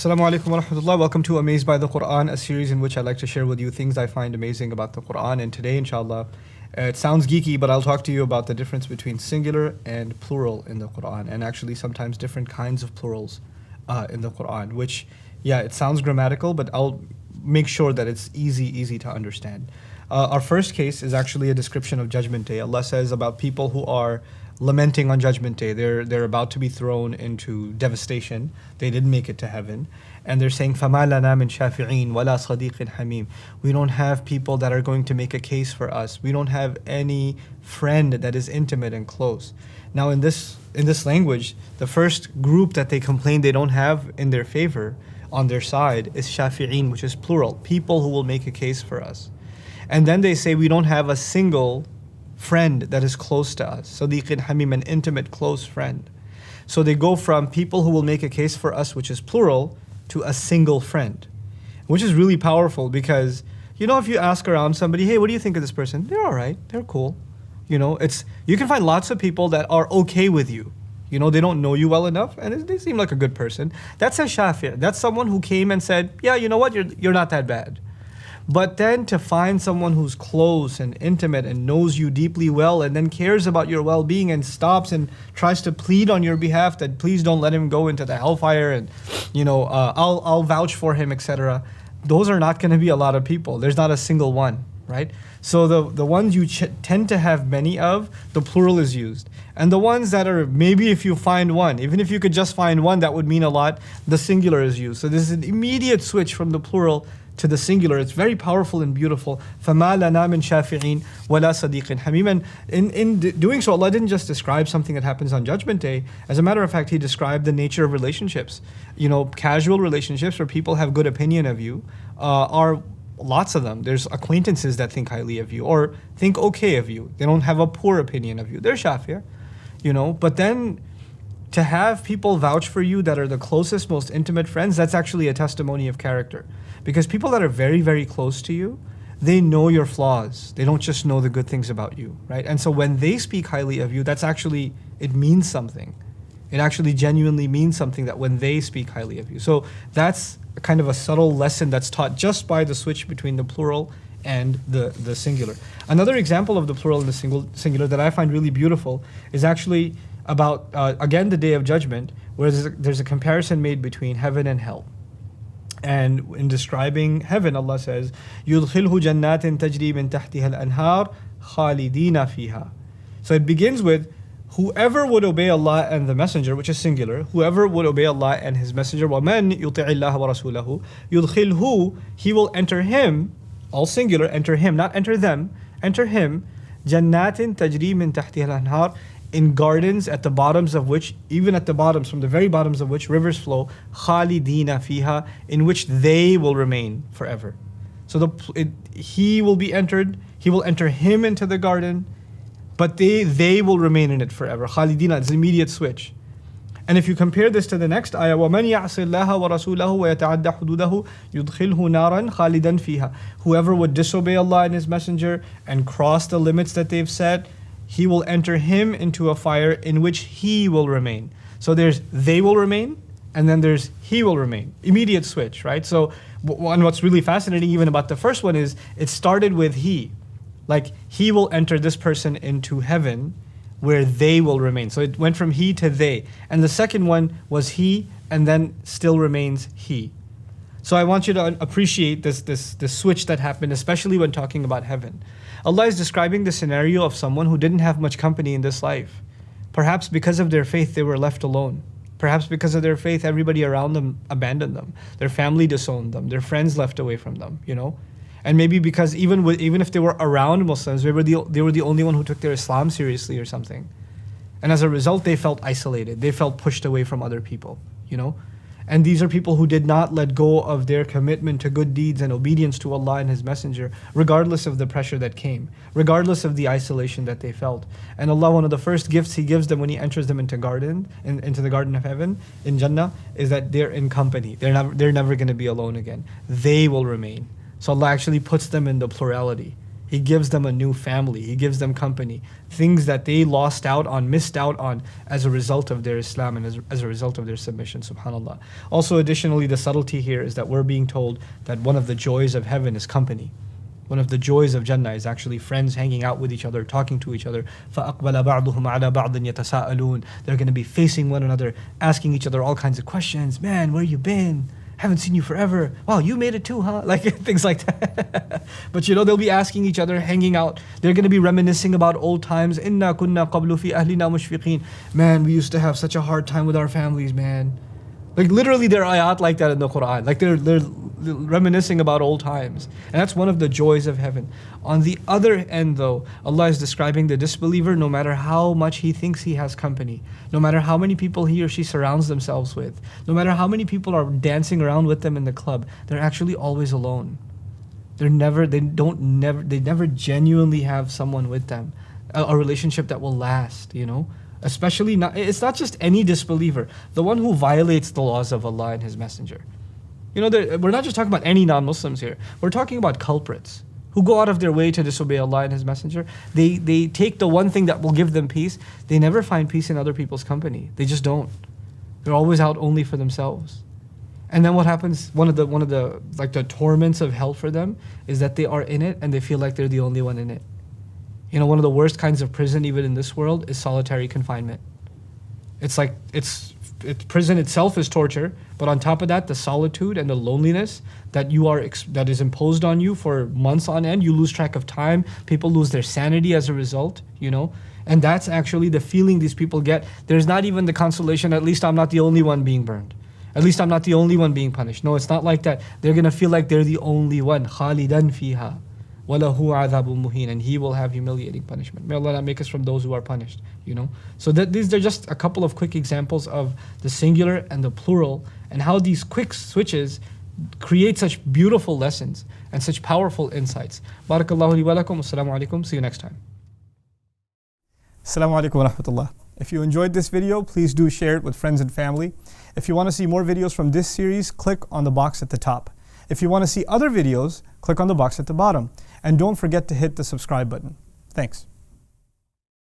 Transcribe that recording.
Assalamu alaikum wa rahmatullah. Welcome to Amazed by the Quran, a series in which I like to share with you things I find amazing about the Quran. And today, inshallah, it sounds geeky, but I'll talk to you about the difference between singular and plural in the Quran, and actually sometimes different kinds of plurals in the Quran, which, yeah, it sounds grammatical, but I'll make sure that it's easy to understand. Our first case is actually a description of Judgment Day. Allah says about people who are lamenting on Judgment Day. They're about to be thrown into devastation. They didn't make it to heaven. And they're saying, فَمَا لَنَا مِن شَافِعِينَ وَلَا صَدِيقٍ حَمِيمٍ. We don't have people that are going to make a case for us. We don't have any friend that is intimate and close. Now in this language, the first group that they complain they don't have in their favor, on their side, is shafi'in, which is plural, people who will make a case for us. And then they say we don't have a single friend that is close to us. Sadiqin Hamim, an intimate, close friend. So they go from people who will make a case for us, which is plural, to a single friend, which is really powerful because, you know, if you ask around somebody, hey, what do you think of this person? They're all right, they're cool. You know, you can find lots of people that are okay with you. You know, they don't know you well enough and they seem like a good person. That's a shafi'. That's someone who came and said, yeah, you know what, you're not that bad. But then to find someone who's close and intimate and knows you deeply well and then cares about your well-being and stops and tries to plead on your behalf that please don't let him go into the hellfire and, you know, I'll vouch for him, etc. Those are not going to be a lot of people. There's not a single one, right? So the ones you tend to have many of, the plural is used. And the ones that are, maybe if you find one, even if you could just find one, that would mean a lot, the singular is used. So this is an immediate switch from the plural to the singular. It's very powerful and beautiful. فَمَا لَنَا مِن شَافِعِينَ وَلَا صَدِيقٍ حَمِيمٍ. And in doing so, Allah didn't just describe something that happens on Judgment Day. As a matter of fact, He described the nature of relationships. You know, casual relationships where people have good opinion of you are lots of them. There's acquaintances that think highly of you or think okay of you. They don't have a poor opinion of you. They're shafi'ah, you know. But then to have people vouch for you that are the closest, most intimate friends, that's actually a testimony of character. Because people that are very, very close to you, they know your flaws. They don't just know the good things about you, right? And so when they speak highly of you, that's actually, it means something. It actually genuinely means something that when they speak highly of you. So that's kind of a subtle lesson that's taught just by the switch between the plural and the singular. Another example of the plural and the singular that I find really beautiful is actually about, again, the Day of Judgment, where there's a comparison made between heaven and hell. And in describing heaven, Allah says, يُدْخِلْهُ جَنَّاتٍ تَجْرِي مِن تَحْتِهَا الْأَنْهَارِ خَالِدِينَ فِيهَا. So it begins with, whoever would obey Allah and the Messenger, which is singular, whoever would obey Allah and His Messenger, وَمَنْ يُطِعِ اللَّهَ وَرَسُولَهُ يُدْخِلْهُ, He will enter him, all singular, enter him, not enter them, enter him, جَنَّاتٍ تَجْرِي مِن تَحْتِهَا الْأَنْهَارِ, in gardens at the bottoms of which, even at the bottoms, from the very bottoms of which rivers flow, خَالِدِينَ فِيهَا, in which they will remain forever. So he will be entered, He will enter him into the garden, but they will remain in it forever. Khalidina, it's an immediate switch. And if you compare this to the next ayah, وَمَنْ يَعْصِ اللَّهَ وَرَسُولَهُ وَيَتَعَدَّ حُدُودَهُ يُدْخِلْهُ نَارًا خَالِدًا فِيهَا. Whoever would disobey Allah and His Messenger and cross the limits that they've set, He will enter him into a fire in which he will remain. So there's they will remain, and then there's he will remain. Immediate switch, right? So what's really fascinating even about the first one is it started with he. Like, He will enter this person into heaven where they will remain. So it went from he to they. And the second one was he, and then still remains he. So I want you to appreciate this switch that happened, especially when talking about heaven. Allah is describing the scenario of someone who didn't have much company in this life. Perhaps because of their faith, they were left alone. Perhaps because of their faith, everybody around them abandoned them. Their family disowned them. Their friends left away from them, you know. And maybe because even if they were around Muslims, they were the only one who took their Islam seriously or something. And as a result, they felt isolated. They felt pushed away from other people, you know. And these are people who did not let go of their commitment to good deeds and obedience to Allah and His Messenger, regardless of the pressure that came, regardless of the isolation that they felt. And Allah, one of the first gifts He gives them when He enters them into the garden of heaven, in Jannah, is that they're in company. They're never going to be alone again. They will remain. So Allah actually puts them in the plurality. He gives them a new family. He gives them company. Things that they lost out on, missed out on as a result of their Islam and as a result of their submission, subhanAllah. Also, additionally, the subtlety here is that we're being told that one of the joys of heaven is company. One of the joys of Jannah is actually friends hanging out with each other, talking to each other. فَأَقْبَلَ بَعْضُهُمْ عَلَى بَعْضٍ يَتَسَاءَلُونَ. They're going to be facing one another, asking each other all kinds of questions. Man, where you been? Haven't seen you forever. Wow, you made it too, huh? Like things like that. But you know, they'll be asking each other, hanging out. They're going to be reminiscing about old times. إِنَّا كُنَّا قَبْلُ فِي أَهْلِنَا مُشْفِقِينَ. Man, we used to have such a hard time with our families, man. Like literally there are ayat like that in the Quran. Like they're reminiscing about old times. And that's one of the joys of heaven. On the other end though, Allah is describing the disbeliever no matter how much he thinks he has company, no matter how many people he or she surrounds themselves with, no matter how many people are dancing around with them in the club, they're actually always alone. They never genuinely have someone with them. A relationship that will last, you know? Especially it's not just any disbeliever, the one who violates the laws of Allah and His Messenger. You know, we're not just talking about any non-Muslims here. We're talking about culprits who go out of their way to disobey Allah and His Messenger. They take the one thing that will give them peace. They never find peace in other people's company. They just don't. They're always out only for themselves. And then what happens? One of the like the torments of hell for them is that they are in it and they feel like they're the only one in it. You know, one of the worst kinds of prison, even in this world, is solitary confinement. It's like, prison itself is torture, but on top of that, the solitude and the loneliness that is imposed on you for months on end, you lose track of time, people lose their sanity as a result, you know? And that's actually the feeling these people get. There's not even the consolation, at least I'm not the only one being burned. At least I'm not the only one being punished. No, it's not like that. They're gonna feel like they're the only one. خَالِدًا فِيهَا وَلَهُ عَذَابٌ مُهِينٌ. And he will have humiliating punishment. May Allah not make us from those who are punished, you know. So these are just a couple of quick examples of the singular and the plural and how these quick switches create such beautiful lessons and such powerful insights. Barakallahu li wa lakum. Assalamu alaikum. See you next time. Assalamu alaikum wa rahmatullah. If you enjoyed this video, please do share it with friends and family. If you want to see more videos from this series, click on the box at the top. If you want to see other videos, click on the box at the bottom. And don't forget to hit the subscribe button. Thanks.